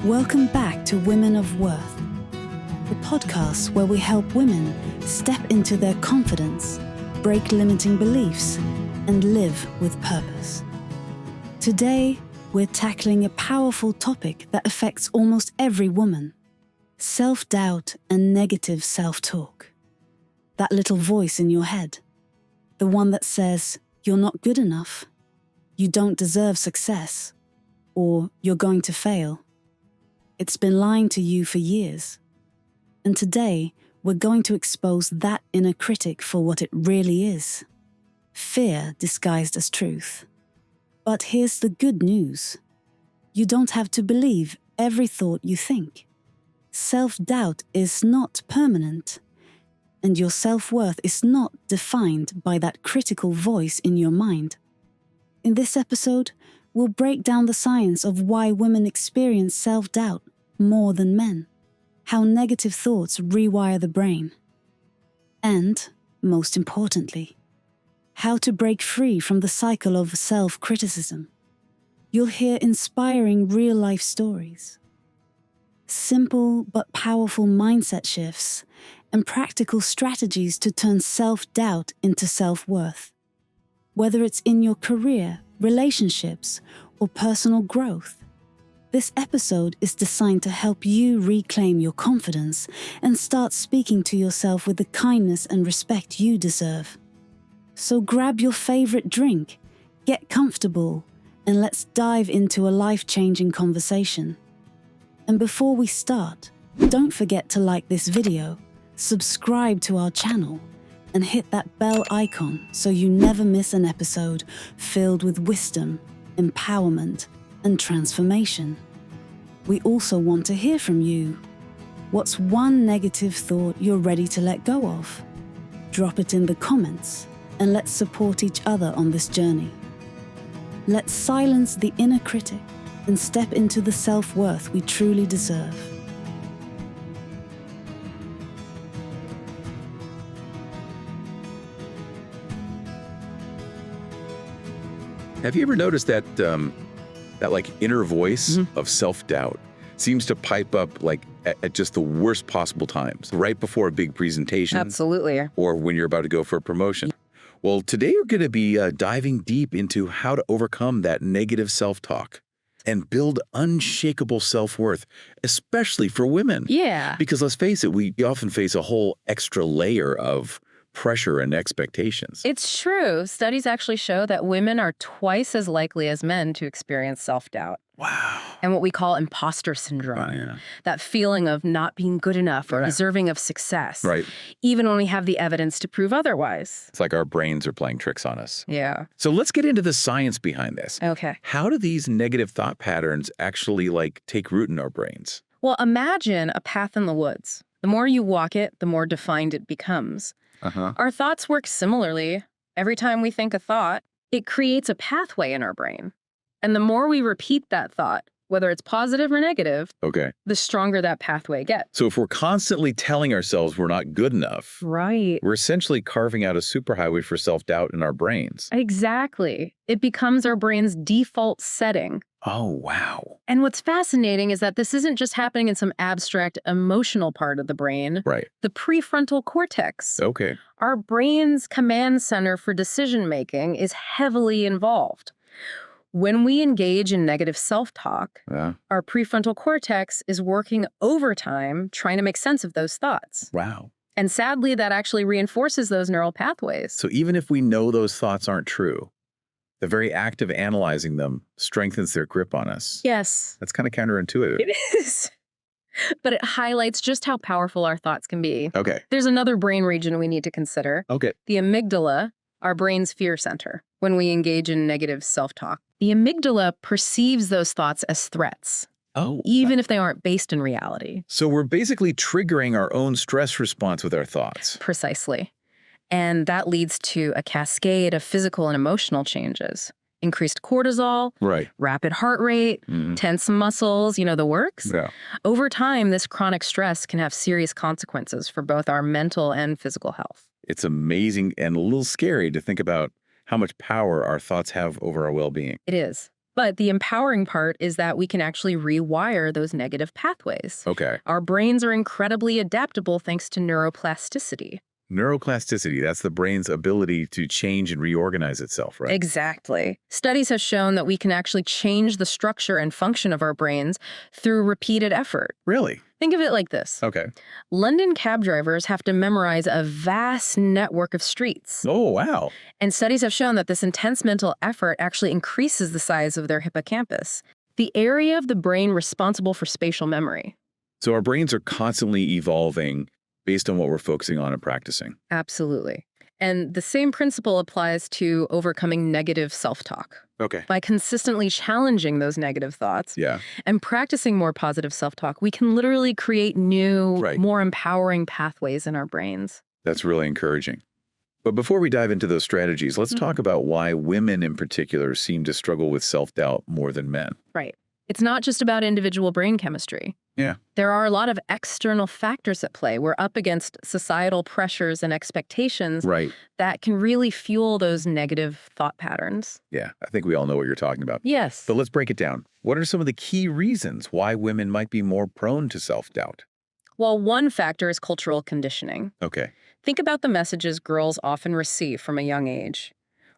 Welcome back to Women of Worth, the podcast where we help women step into their confidence, break limiting beliefs, and live with purpose. Today, we're tackling a powerful topic that affects almost every woman: self-doubt and negative self-talk. That little voice in your head, the one that says you're not good enough, you don't deserve success, or you're going to fail. It's been lying to you for years. And today, we're going to expose that inner critic for what it really is: fear disguised as truth. But here's the good news. You don't have to believe every thought you think. Self-doubt is not permanent, and your self-worth is not defined by that critical voice in your mind. In this episode, we'll break down the science of why women experience self-doubt more than men, how negative thoughts rewire the brain, and, most importantly, how to break free from the cycle of self-criticism. You'll hear inspiring real-life stories, simple but powerful mindset shifts, and practical strategies to turn self-doubt into self-worth. Whether it's in your career, relationships, or personal growth, this episode is designed to help you reclaim your confidence and start speaking to yourself with the kindness and respect you deserve. So grab your favorite drink, get comfortable, and let's dive into a life-changing conversation. And before we start, don't forget to like this video, subscribe to our channel, and hit that bell icon so you never miss an episode filled with wisdom, empowerment, and transformation. We also want to hear from you. What's one negative thought you're ready to let go of? Drop it in the comments, and let's support each other on this journey. Let's silence the inner critic and step into the self-worth we truly deserve. Have you ever noticed that like inner voice of self-doubt seems to pipe up like at just the worst possible times, right before a big presentation? Absolutely. Or when you're about to go for a promotion? Well, today we're going to be diving deep into how to overcome that negative self-talk and build unshakable self-worth, especially for women. Yeah. Because let's face it, we often face a whole extra layer of pressure and expectations. It's true. Studies actually show that women are twice as likely as men to experience self-doubt. Wow. And what we call imposter syndrome. Oh, yeah. That feeling of not being good enough or deserving of success. Right. Even when we have the evidence to prove otherwise. It's like our brains are playing tricks on us. Yeah. So let's get into the science behind this. Okay. How do these negative thought patterns actually take root in our brains? Well, imagine a path in the woods. The more you walk it, the more defined it becomes. Our thoughts work similarly. Every time we think a thought, it creates a pathway in our brain. And the more we repeat that thought, whether it's positive or negative, the stronger that pathway gets. So if we're constantly telling ourselves we're not good enough, right, we're essentially carving out a superhighway for self-doubt in our brains. Exactly. It becomes our brain's default setting. Oh, wow. And what's fascinating is that this isn't just happening in some abstract emotional part of the brain. Right. The prefrontal cortex. Okay. Our brain's command center for decision-making is heavily involved. When we engage in negative self-talk, our prefrontal cortex is working overtime trying to make sense of those thoughts. Wow. And sadly, that actually reinforces those neural pathways. So even if we know those thoughts aren't true, the very act of analyzing them strengthens their grip on us. Yes. That's kind of counterintuitive. It is. But it highlights just how powerful our thoughts can be. Okay. There's another brain region we need to consider. Okay. The amygdala, our brain's fear center, when we engage in negative self-talk. The amygdala perceives those thoughts as threats. Oh. Even if they aren't based in reality. So we're basically triggering our own stress response with our thoughts. Precisely. And that leads to a cascade of physical and emotional changes. Increased cortisol, rapid heart rate, tense muscles, the works. Yeah. Over time, this chronic stress can have serious consequences for both our mental and physical health. It's amazing and a little scary to think about how much power our thoughts have over our well-being. It is. But the empowering part is that we can actually rewire those negative pathways. Okay. Our brains are incredibly adaptable thanks to neuroplasticity. Neuroplasticity, that's the brain's ability to change and reorganize itself, right? Exactly. Studies have shown that we can actually change the structure and function of our brains through repeated effort. Really? Think of it like this. Okay. London cab drivers have to memorize a vast network of streets. Oh, wow. And studies have shown that this intense mental effort actually increases the size of their hippocampus, the area of the brain responsible for spatial memory. So our brains are constantly evolving based on what we're focusing on and practicing. Absolutely. And the same principle applies to overcoming negative self-talk. Okay. By consistently challenging those negative thoughts and practicing more positive self-talk, we can literally create new, more empowering pathways in our brains. That's really encouraging. But before we dive into those strategies, let's talk about why women in particular seem to struggle with self-doubt more than men. Right. It's not just about individual brain chemistry. Yeah. There are a lot of external factors at play. We're up against societal pressures and expectations that can really fuel those negative thought patterns. Yeah, I think we all know what you're talking about. Yes. But let's break it down. What are some of the key reasons why women might be more prone to self-doubt? Well, one factor is cultural conditioning. Okay. Think about the messages girls often receive from a young age.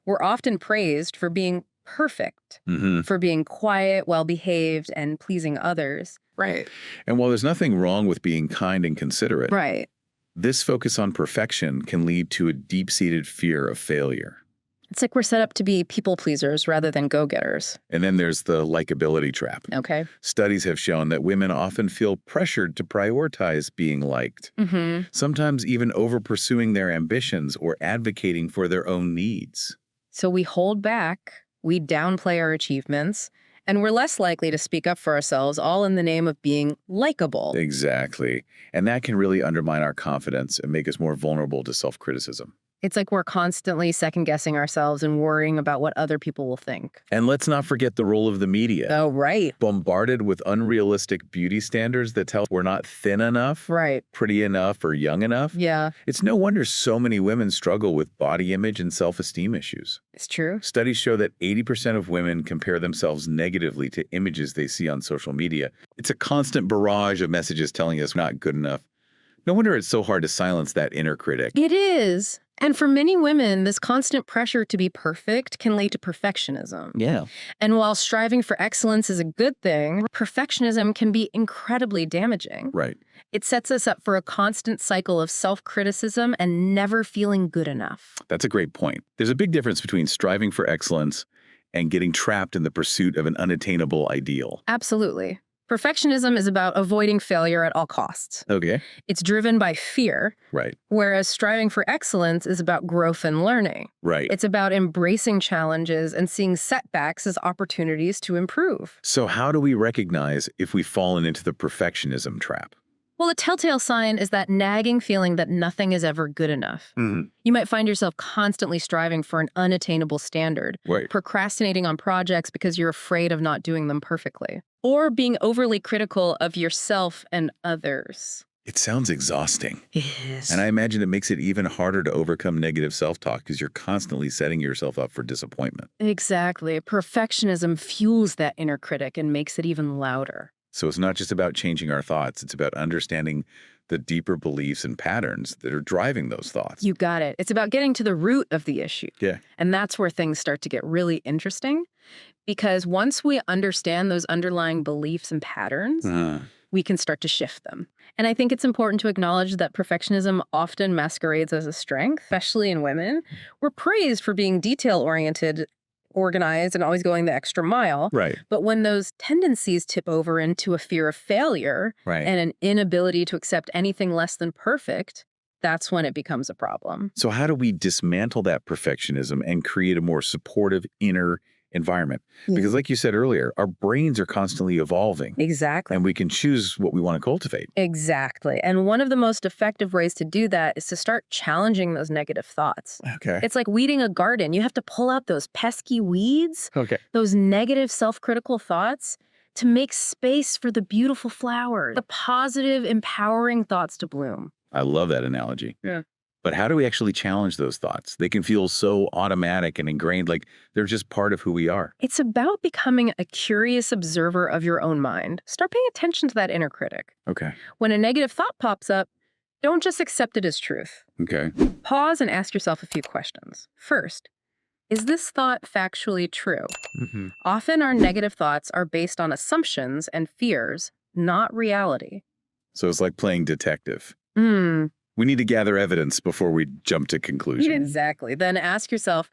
We're often praised for being perfect, for being quiet, well-behaved, and pleasing others. Right. And while there's nothing wrong with being kind and considerate, this focus on perfection can lead to a deep-seated fear of failure. It's like we're set up to be people pleasers rather than go-getters. And then there's the likability trap. Okay. Studies have shown that women often feel pressured to prioritize being liked, sometimes even over pursuing their ambitions or advocating for their own needs. So we hold back, we downplay our achievements, and we're less likely to speak up for ourselves, all in the name of being likable. Exactly. And that can really undermine our confidence and make us more vulnerable to self-criticism. It's like we're constantly second-guessing ourselves and worrying about what other people will think. And let's not forget the role of the media. Oh, right. Bombarded with unrealistic beauty standards that tell us we're not thin enough, pretty enough, or young enough. Yeah. It's no wonder so many women struggle with body image and self-esteem issues. It's true. Studies show that 80% of women compare themselves negatively to images they see on social media. It's a constant barrage of messages telling us we're not good enough. No wonder it's so hard to silence that inner critic. It is. And for many women, this constant pressure to be perfect can lead to perfectionism. Yeah. And while striving for excellence is a good thing, perfectionism can be incredibly damaging. Right. It sets us up for a constant cycle of self-criticism and never feeling good enough. That's a great point. There's a big difference between striving for excellence and getting trapped in the pursuit of an unattainable ideal. Absolutely. Perfectionism is about avoiding failure at all costs. Okay. It's driven by fear. Right. Whereas striving for excellence is about growth and learning. Right. It's about embracing challenges and seeing setbacks as opportunities to improve. So how do we recognize if we've fallen into the perfectionism trap? Well, a telltale sign is that nagging feeling that nothing is ever good enough. You might find yourself constantly striving for an unattainable standard, procrastinating on projects because you're afraid of not doing them perfectly, or being overly critical of yourself and others. It sounds exhausting. It is. And I imagine it makes it even harder to overcome negative self-talk because you're constantly setting yourself up for disappointment. Exactly. Perfectionism fuels that inner critic and makes it even louder. So it's not just about changing our thoughts. It's about understanding the deeper beliefs and patterns that are driving those thoughts. You got it. It's about getting to the root of the issue. Yeah. And that's where things start to get really interesting, because once we understand those underlying beliefs and patterns, we can start to shift them. And I think it's important to acknowledge that perfectionism often masquerades as a strength, especially in women. We're praised for being detail-oriented, organized, and always going the extra mile. Right. But when those tendencies tip over into a fear of failure and an inability to accept anything less than perfect, that's when it becomes a problem. So how do we dismantle that perfectionism and create a more supportive inner environment? Because like you said earlier, our brains are constantly evolving. Exactly. And we can choose what we want to cultivate. Exactly. And one of the most effective ways to do that is to start challenging those negative thoughts. Okay. It's like weeding a garden. You have to pull out those pesky weeds, those negative self-critical thoughts, to make space for the beautiful flowers, the positive, empowering thoughts to bloom. I love that analogy. Yeah. But how do we actually challenge those thoughts? They can feel so automatic and ingrained, like they're just part of who we are. It's about becoming a curious observer of your own mind. Start paying attention to that inner critic. Okay. When a negative thought pops up, don't just accept it as truth. Okay. Pause and ask yourself a few questions. First, is this thought factually true? Often our negative thoughts are based on assumptions and fears, not reality. So it's like playing detective. Hmm. We need to gather evidence before we jump to conclusion. Exactly. Then ask yourself,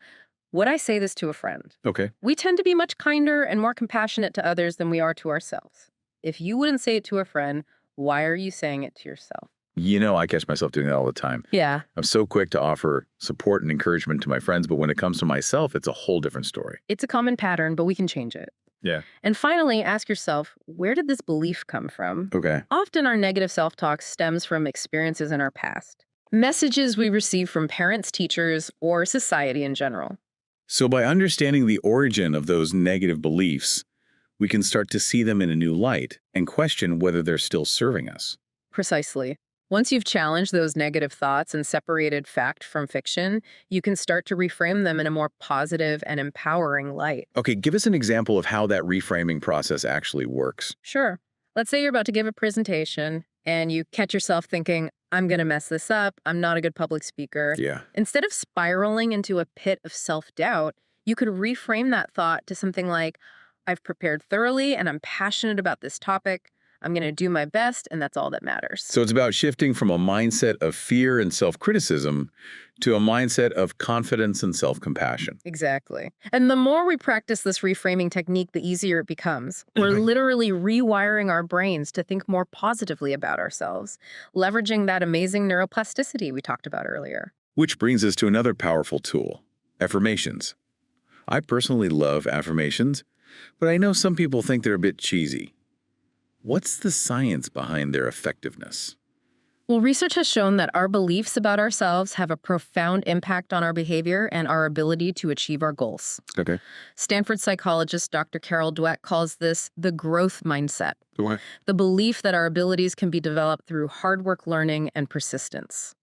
would I say this to a friend? Okay. We tend to be much kinder and more compassionate to others than we are to ourselves. If you wouldn't say it to a friend, why are you saying it to yourself? You know, I catch myself doing that all the time. Yeah. I'm so quick to offer support and encouragement to my friends, but when it comes to myself, it's a whole different story. It's a common pattern, but we can change it. Yeah. And finally, ask yourself, where did this belief come from? Okay. Often our negative self-talk stems from experiences in our past. Messages we receive from parents, teachers, or society in general. So by understanding the origin of those negative beliefs, we can start to see them in a new light and question whether they're still serving us. Precisely. Once you've challenged those negative thoughts and separated fact from fiction, you can start to reframe them in a more positive and empowering light. Okay, give us an example of how that reframing process actually works. Sure. Let's say you're about to give a presentation and you catch yourself thinking, I'm going to mess this up. I'm not a good public speaker. Yeah. Instead of spiraling into a pit of self-doubt, you could reframe that thought to something like, I've prepared thoroughly and I'm passionate about this topic. I'm going to do my best, and that's all that matters. So it's about shifting from a mindset of fear and self-criticism to a mindset of confidence and self-compassion. Exactly. And the more we practice this reframing technique, the easier it becomes. We're literally rewiring our brains to think more positively about ourselves, leveraging that amazing neuroplasticity we talked about earlier. Which brings us to another powerful tool, affirmations. I personally love affirmations, but I know some people think they're a bit cheesy. What's the science behind their effectiveness? Well, research has shown that our beliefs about ourselves have a profound impact on our behavior and our ability to achieve our goals. Okay. Stanford psychologist Dr. Carol Dweck calls this the growth mindset, What? the belief that our abilities can be developed through hard work, learning, and persistence.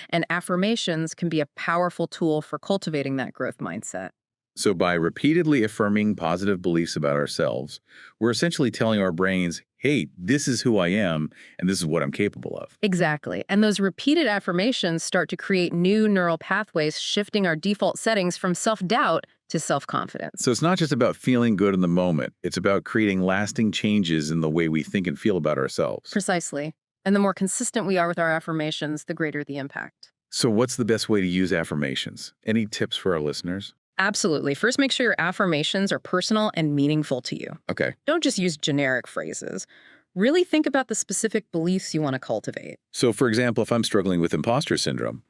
And affirmations can be a powerful tool for cultivating that growth mindset. So by repeatedly affirming positive beliefs about ourselves, we're essentially telling our brains, hey, this is who I am, and this is what I'm capable of. Exactly. And those repeated affirmations start to create new neural pathways, shifting our default settings from self-doubt to self-confidence. So it's not just about feeling good in the moment. It's about creating lasting changes in the way we think and feel about ourselves. Precisely. And the more consistent we are with our affirmations, the greater the impact. So what's the best way to use affirmations? Any tips for our listeners? Absolutely. First, make sure your affirmations are personal and meaningful to you. Okay. Don't just use generic phrases. Really think about the specific beliefs you want to cultivate. So for example, if I'm struggling with imposter syndrome,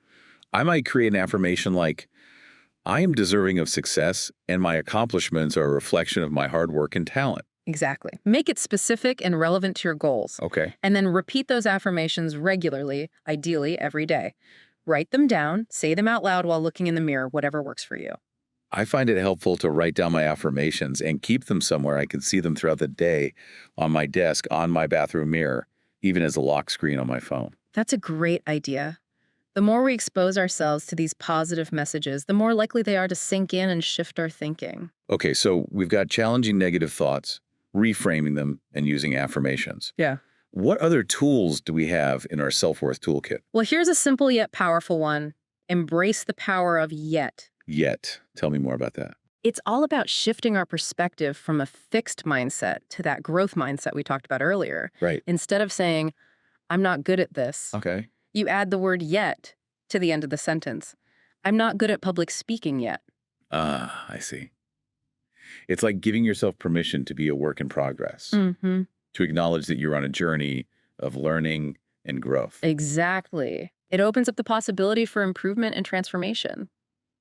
I might create an affirmation like, I am deserving of success and my accomplishments are a reflection of my hard work and talent. Exactly. Make it specific and relevant to your goals. Okay. And then repeat those affirmations regularly, ideally every day. Write them down, say them out loud while looking in the mirror, whatever works for you. I find it helpful to write down my affirmations and keep them somewhere I can see them throughout the day, on my desk, on my bathroom mirror, even as a lock screen on my phone. That's a great idea. The more we expose ourselves to these positive messages, the more likely they are to sink in and shift our thinking. Okay, so we've got challenging negative thoughts, reframing them, and using affirmations. Yeah. What other tools do we have in our self-worth toolkit? Well, here's a simple yet powerful one. Embrace the power of yet. Yet. Tell me more about that. It's all about shifting our perspective from a fixed mindset to that growth mindset we talked about earlier. Right. Instead of saying, I'm not good at this, Okay. you add the word yet to the end of the sentence. I'm not good at public speaking yet. Ah, I see. It's like giving yourself permission to be a work in progress, Mm-hmm. to acknowledge that you're on a journey of learning and growth. Exactly. It opens up the possibility for improvement and transformation.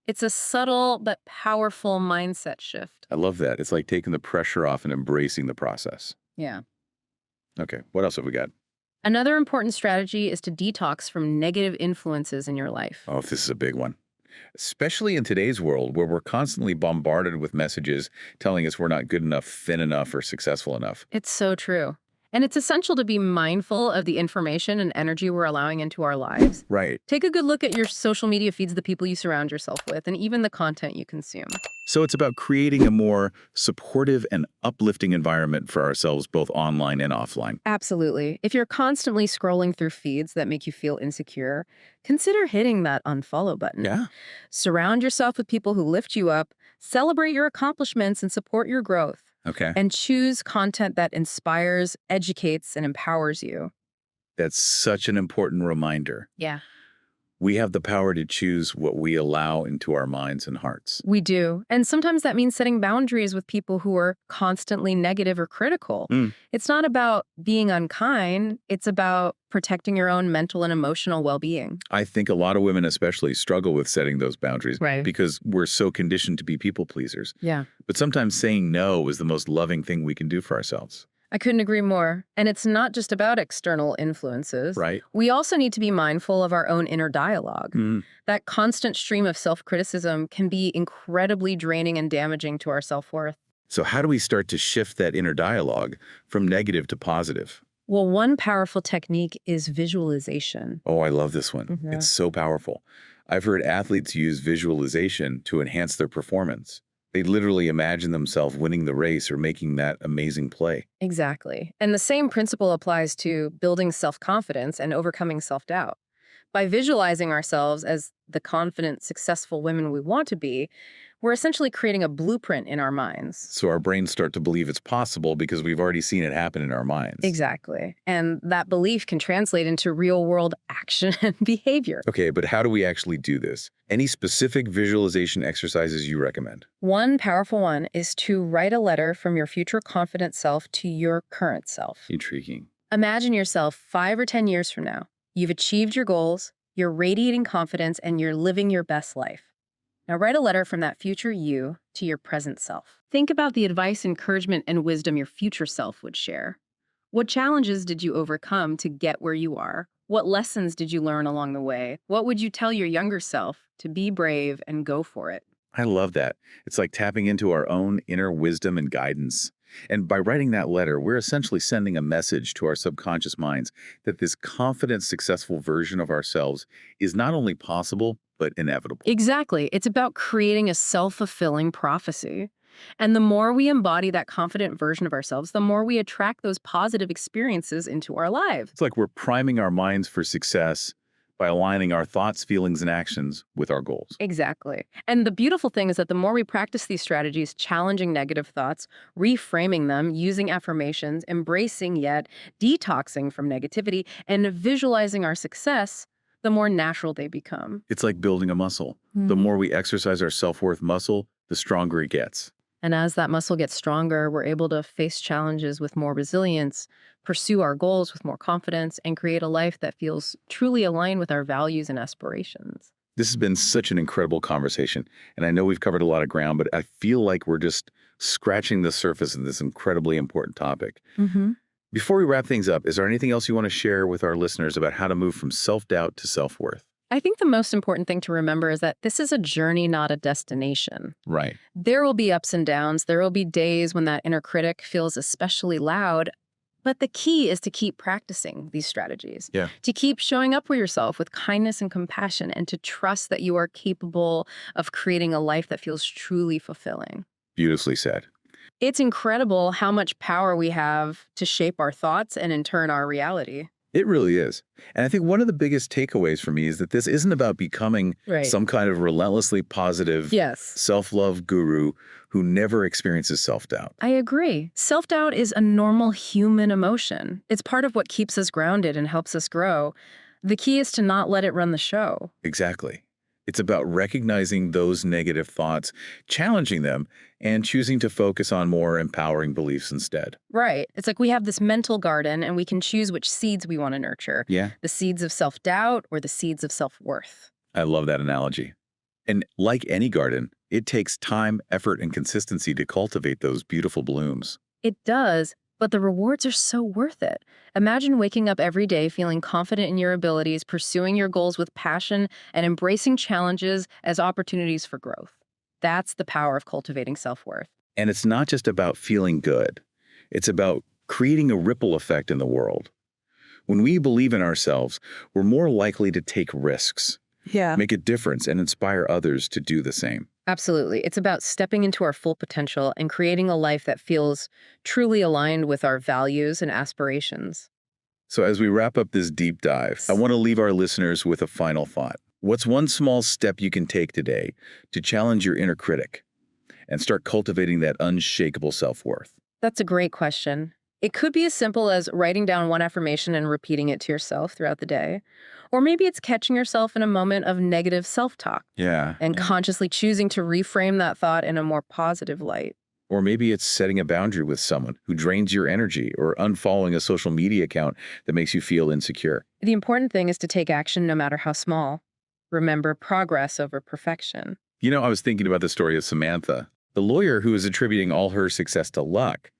It's a subtle but powerful mindset shift. I love that. It's like taking the pressure off and embracing the process. Yeah. Okay, what else have we got? Another important strategy is to detox from negative influences in your life. Oh, this is a big one. Especially in today's world where we're constantly bombarded with messages telling us we're not good enough, thin enough, or successful enough. It's so true. And it's essential to be mindful of the information and energy we're allowing into our lives. Right. Take a good look at your social media feeds, the people you surround yourself with, and even the content you consume. So it's about creating a more supportive and uplifting environment for ourselves, both online and offline. Absolutely. If you're constantly scrolling through feeds that make you feel insecure, consider hitting that unfollow button. Yeah. Surround yourself with people who lift you up, celebrate your accomplishments, and support your growth. Okay. And choose content that inspires, educates, and empowers you. That's such an important reminder. Yeah. We have the power to choose what we allow into our minds and hearts. We do. And sometimes that means setting boundaries with people who are constantly negative or critical. It's not about being unkind. It's about protecting your own mental and emotional well-being. I think a lot of women especially struggle with setting those boundaries because we're so conditioned to be people pleasers. Yeah. But sometimes saying no is the most loving thing we can do for ourselves. I couldn't agree more. And it's not just about external influences. Right. We also need to be mindful of our own inner dialogue. That constant stream of self-criticism can be incredibly draining and damaging to our self-worth. So how do we start to shift that inner dialogue from negative to positive? Well, one powerful technique is visualization. Oh, I love this one. It's so powerful. I've heard athletes use visualization to enhance their performance. They literally imagine themselves winning the race or making that amazing play. Exactly. And the same principle applies to building self-confidence and overcoming self-doubt. By visualizing ourselves as the confident, successful women we want to be, we're essentially creating a blueprint in our minds. So our brains start to believe it's possible because we've already seen it happen in our minds. Exactly. And that belief can translate into real-world action and behavior. Okay, but how do we actually do this? Any specific visualization exercises you recommend? One powerful one is to write a letter from your future confident self to your current self. Intriguing. Imagine yourself 5 or 10 years from now. You've achieved your goals, you're radiating confidence, and you're living your best life. Now write a letter from that future you to your present self. Think about the advice, encouragement, and wisdom your future self would share. What challenges did you overcome to get where you are? What lessons did you learn along the way? What would you tell your younger self to be brave and go for it? I love that. It's like tapping into our own inner wisdom and guidance. And by writing that letter, we're essentially sending a message to our subconscious minds that this confident, successful version of ourselves is not only possible, but inevitable. Exactly. It's about creating a self-fulfilling prophecy. And the more we embody that confident version of ourselves, the more we attract those positive experiences into our lives. It's like we're priming our minds for success by aligning our thoughts, feelings, and actions with our goals. Exactly. And the beautiful thing is that the more we practice these strategies, challenging negative thoughts, reframing them, using affirmations, embracing yet detoxing from negativity, and visualizing our success, the more natural they become. It's like building a muscle. The more we exercise our self-worth muscle, the stronger it gets. And as that muscle gets stronger, we're able to face challenges with more resilience, pursue our goals with more confidence, and create a life that feels truly aligned with our values and aspirations. This has been such an incredible conversation, and I know we've covered a lot of ground, but I feel like we're just scratching the surface of this incredibly important topic. Before we wrap things up, is there anything else you want to share with our listeners about how to move from self-doubt to self-worth? I think the most important thing to remember is that this is a journey, not a destination. Right. There will be ups and downs. There will be days when that inner critic feels especially loud. But the key is to keep practicing these strategies. To keep showing up for yourself with kindness and compassion, and to trust that you are capable of creating a life that feels truly fulfilling. Beautifully said. It's incredible how much power we have to shape our thoughts and in turn our reality. It really is. And I think one of the biggest takeaways for me is that this isn't about becoming some kind of relentlessly positive self-love guru who never experiences self-doubt. I agree. Self-doubt is a normal human emotion. It's part of what keeps us grounded and helps us grow. The key is to not let it run the show. Exactly. It's about recognizing those negative thoughts, challenging them, and choosing to focus on more empowering beliefs instead. Right. It's like we have this mental garden and we can choose which seeds we want to nurture. The seeds of self-doubt or the seeds of self-worth. I love that analogy. And like any garden, it takes time, effort, and consistency to cultivate those beautiful blooms. It does, but the rewards are so worth it. Imagine waking up every day feeling confident in your abilities, pursuing your goals with passion, and embracing challenges as opportunities for growth. That's the power of cultivating self-worth. And it's not just about feeling good. It's about creating a ripple effect in the world. When we believe in ourselves, we're more likely to take risks, make a difference, and inspire others to do the same. Absolutely. It's about stepping into our full potential and creating a life that feels truly aligned with our values and aspirations. So as we wrap up this deep dive, I want to leave our listeners with a final thought. What's one small step you can take today to challenge your inner critic and start cultivating that unshakable self-worth? That's a great question. It could be as simple as writing down one affirmation and repeating it to yourself throughout the day. Or maybe it's catching yourself in a moment of negative self-talk and consciously choosing to reframe that thought in a more positive light. Or maybe it's setting a boundary with someone who drains your energy or unfollowing a social media account that makes you feel insecure. The important thing is to take action no matter how small. Remember, progress over perfection. You know, I was thinking about the story of Samantha, the lawyer who was attributing all her success to luck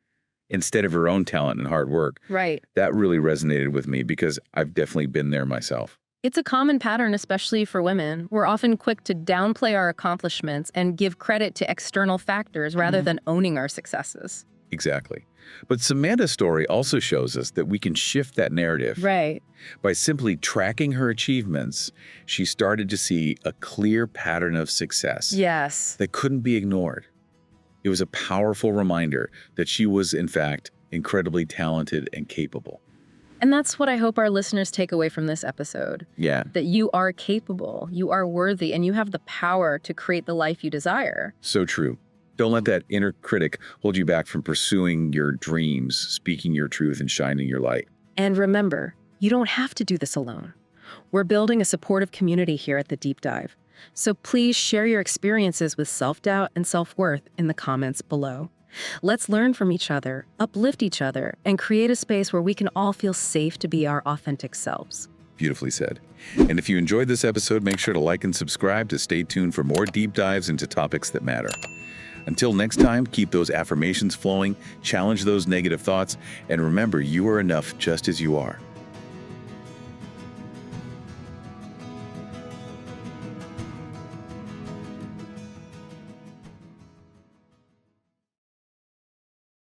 instead of her own talent and hard work. Right. That really resonated with me because I've definitely been there myself. It's a common pattern, especially for women. We're often quick to downplay our accomplishments and give credit to external factors rather than owning our successes. Exactly. But Samantha's story also shows us that we can shift that narrative. Right. By simply tracking her achievements, she started to see a clear pattern of success that couldn't be ignored. It was a powerful reminder that she was, in fact, incredibly talented and capable. And that's what I hope our listeners take away from this episode. That you are capable, you are worthy, and you have the power to create the life you desire. So true. Don't let that inner critic hold you back from pursuing your dreams, speaking your truth, and shining your light. And remember, you don't have to do this alone. We're building a supportive community here at The Deep Dive. So please share your experiences with self-doubt and self-worth in the comments below. Let's learn from each other, uplift each other, and create a space where we can all feel safe to be our authentic selves. Beautifully said. And if you enjoyed this episode, make sure to like and subscribe to stay tuned for more deep dives into topics that matter. Until next time, keep those affirmations flowing, challenge those negative thoughts, and remember, you are enough just as you are.